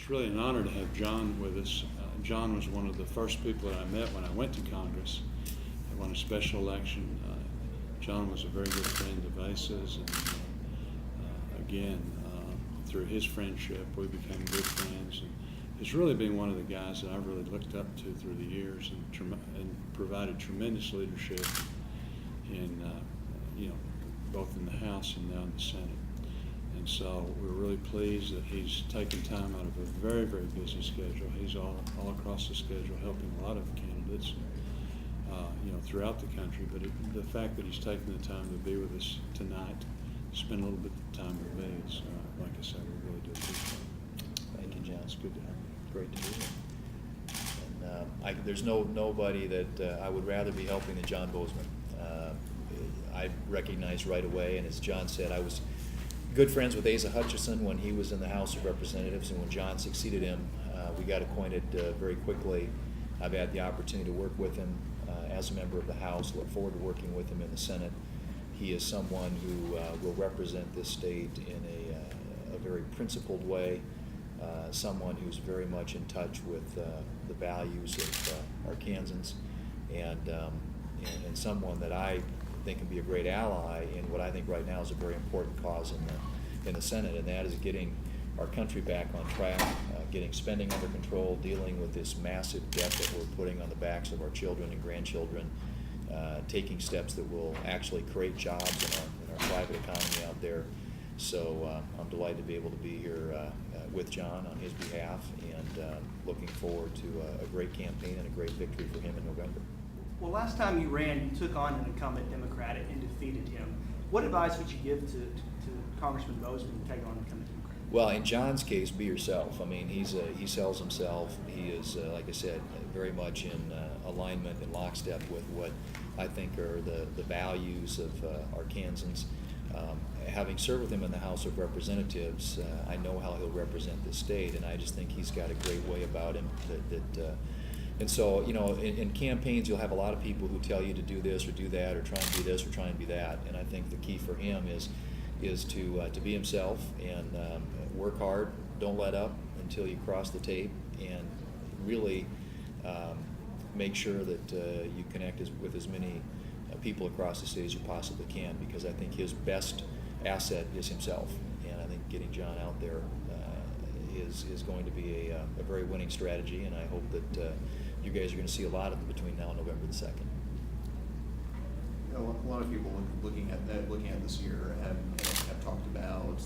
it's really an honor to have John with us. John was one of the first people that I met when I went to Congress. I won a special election. John was a very good friend of Asa's, and again, through his friendship, we became good friends. And he's really been one of the guys that I've really looked up to through the years, and provided tremendous leadership in, both in the House and now in the Senate. And so we're really pleased that he's taken time out of a very, very busy schedule. He's all across the schedule helping a lot of candidates, throughout the country. But the fact that he's taken the time to be with us tonight, spend a little bit of time with me, is, like I said, we really do appreciate it. Thank you, John. It's good to have you. Great to be here. And there's nobody that I would rather be helping than John Boozman. I recognized right away, and as John said, I was good friends with Asa Hutchison when he was in the House of Representatives, and when John succeeded him, we got acquainted very quickly. I've had the opportunity to work with him as a member of the House, look forward to working with him in the Senate. He is someone who will represent this state in a very principled way, someone who's very much in touch with the values of Arkansans, and someone that I think can be a great ally in what I think right now is a very important cause in the Senate, and that is getting our country back on track, getting spending under control, dealing with this massive debt that we're putting on the backs of our children and grandchildren, taking steps that will actually create jobs in our private economy out there. So I'm delighted to be able to be here with John on his behalf, and looking forward to a great campaign and a great victory for him in November. Well, last time you ran, you took on an incumbent Democrat and defeated him. What advice would you give to Congressman Boozman to take on an incumbent Democrat? Well, in John's case, be yourself. I mean, he sells himself. He is, like I said, very much in alignment and lockstep with what I think are the values of Arkansans. Having served with him in the House of Representatives, I know how he'll represent the state, and I just think he's got a great way about him and so, in campaigns, you'll have a lot of people who tell you to do this or do that, or try and be this or try and be that. And I think the key for him is to be himself and work hard. Don't let up until you cross the tape, and really make sure that you connect with as many people across the state as you possibly can, because I think his best asset is himself. And I think getting John out there is going to be a very winning strategy, and I hope that you guys are going to see a lot of them between now and November the 2nd. A lot of people looking at this year have talked about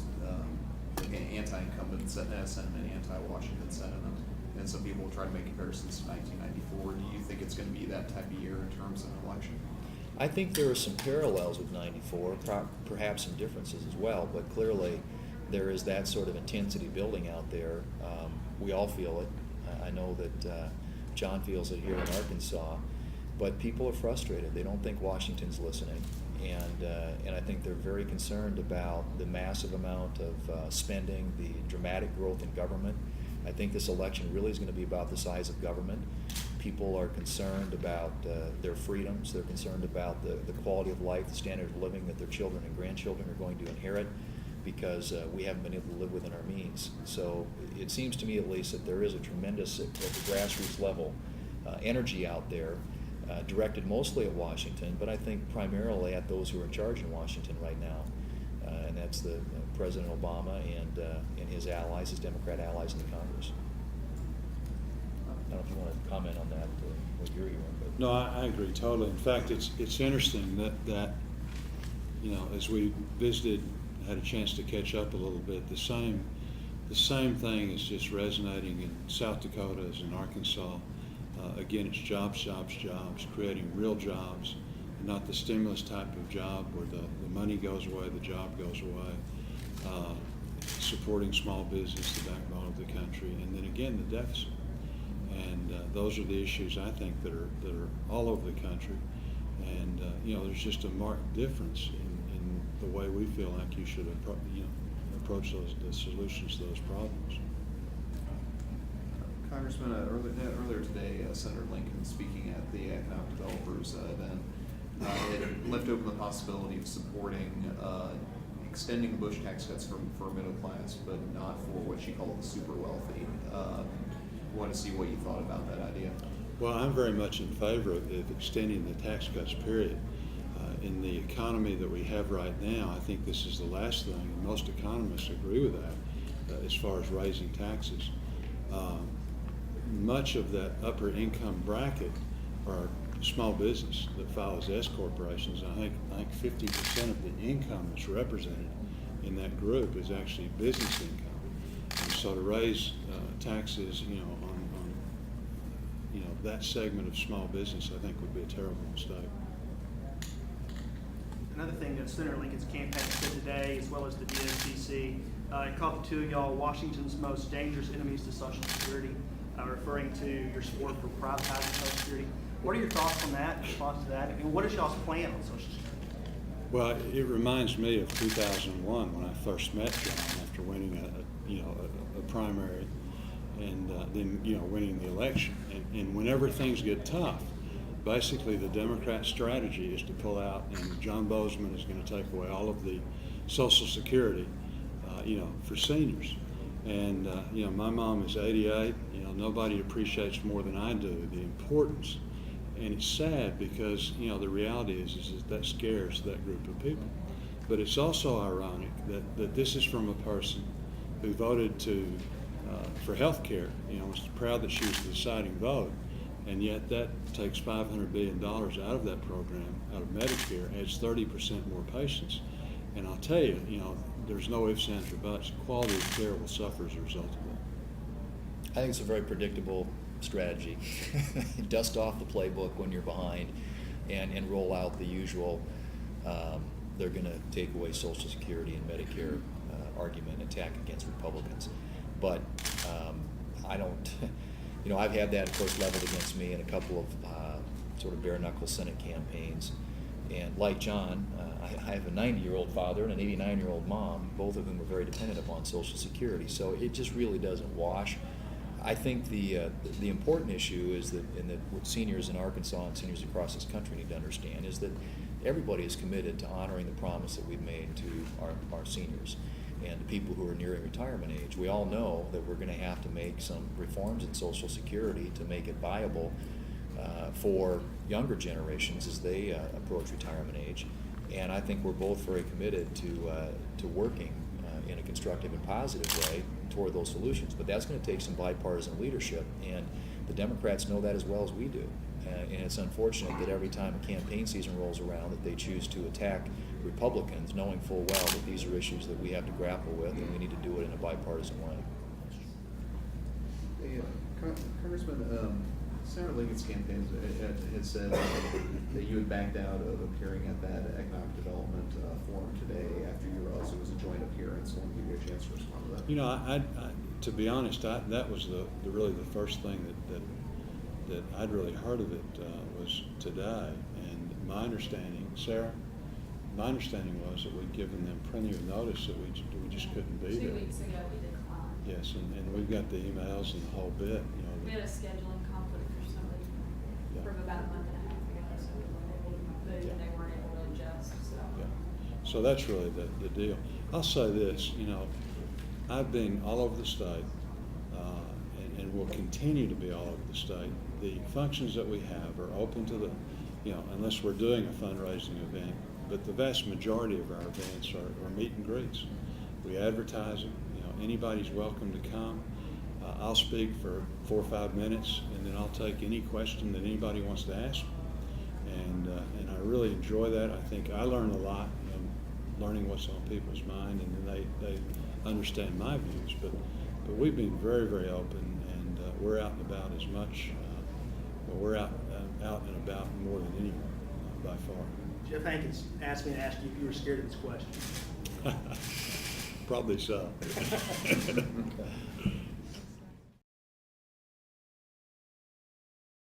anti-incumbent sentiment, anti-Washington sentiment, and some people try to make comparisons to 1994. Do you think it's going to be that type of year in terms of an election? I think there are some parallels with 94, perhaps some differences as well, but clearly there is that sort of intensity building out there. We all feel it. I know that John feels it here in Arkansas, but people are frustrated. They don't think Washington's listening, and I think they're very concerned about the massive amount of spending, the dramatic growth in government. I think this election really is going to be about the size of government. People are concerned about their freedoms. They're concerned about the quality of life, the standard of living that their children and grandchildren are going to inherit, because we haven't been able to live within our means. So it seems to me, at least, that there is a tremendous, at the grassroots level, energy out there, directed mostly at Washington, but I think primarily at those who are in charge in Washington right now, and that's the President Obama and his allies, his Democrat allies in the Congress. I don't know if you want to comment on that, what you're hearing. But. No, I agree totally. In fact, it's interesting that as we visited, had a chance to catch up a little bit, the same thing is just resonating in South Dakota as in Arkansas. Again, it's jobs, creating real jobs, and not the stimulus type of job where the money goes away, the job goes away. Supporting small business, the backbone of the country, and then again the deficit. And those are the issues I think that are all over the country. And there's just a marked difference in the way we feel like you should approach the solutions to those problems. Congressman, earlier today, Senator Lincoln, speaking at the Economic Developers event, had left open the possibility of supporting extending the Bush tax cuts for middle class, but not for what she called the super wealthy. Want to see what you thought about that idea. Well, I'm very much in favor of extending the tax cuts, period. In the economy that we have right now, I think this is the last thing, and most economists agree with that as far as raising taxes. Much of that upper income bracket are small business that files S corporations. I think 50% of the income that's represented in that group is actually business income. And so to raise taxes, on that segment of small business, I think would be a terrible mistake. Another thing that Senator Lincoln's campaign said today, as well as the DSCC, it called the two of y'all Washington's most dangerous enemies to Social Security, referring to your support for privatizing Social Security. What are your thoughts on that, in response to that, and what is y'all's plan on Social Security? Well, it reminds me of 2001 when I first met John after winning a primary and then winning the election. And whenever things get tough, basically the Democrat strategy is to pull out, and John Boozman is going to take away all of the Social Security, for seniors. And my mom is 88. Nobody appreciates more than I do the importance. And it's sad because the reality is that scares that group of people. But it's also ironic that this is from a person who voted for health care. Was proud that she was the deciding vote, and yet that takes $500 billion out of that program, out of Medicare, adds 30% more patients. And I'll tell you, there's no ifs, ands, or buts. Quality of care will suffer as a result of that. I think it's a very predictable strategy. Dust off the playbook when you're behind and roll out the usual, they're going to take away Social Security and Medicare argument and attack against Republicans. But I don't, I've had that, of course, leveled against me in a couple of sort of bare-knuckle Senate campaigns. And like John, I have a 90-year-old father and an 89-year-old mom, both of whom are very dependent upon Social Security. So it just really doesn't wash. I think the important issue is that what seniors in Arkansas and seniors across this country need to understand is that everybody is committed to honoring the promise that we've made to our seniors and the people who are nearing retirement age. We all know that we're going to have to make some reforms in Social Security to make it viable for younger generations as they approach retirement age. And I think we're both very committed to working in a constructive and positive way toward those solutions. But that's going to take some bipartisan leadership, and the Democrats know that as well as we do. And it's unfortunate that every time a campaign season rolls around that they choose to attack Republicans, knowing full well that these are issues that we have to grapple with, and we need to do it in a bipartisan way. Hey, Congressman, Senator Lincoln's campaign had said that you had backed out of appearing at that economic development forum today after you realized it was a joint appearance. I want to give you a chance to respond to that. To be honest, that was really the first thing that I'd really heard of it was today. And my understanding, Sarah, was that we'd given them plenty of notice that we just couldn't be there. 2 weeks ago we declined. Yes, and we've got the emails and the whole bit. We had a scheduling conflict for somebody from about a month and a half ago, so we weren't able to move and they weren't able to adjust, so. Yeah. So that's really the deal. I'll say this, I've been all over the state and will continue to be all over the state. The functions that we have are open to unless we're doing a fundraising event, but the vast majority of our events are meet and greets. We advertise them, anybody's welcome to come. I'll speak for 4 or 5 minutes, and then I'll take any question that anybody wants to ask. And I really enjoy that. I think I learn a lot in learning what's on people's mind, and then they understand my views. But we've been very, very open, and we're out and about as much. We're out and about more than anyone by far. Jeff Hankins asked me to ask you if you were scared of this question. Probably so.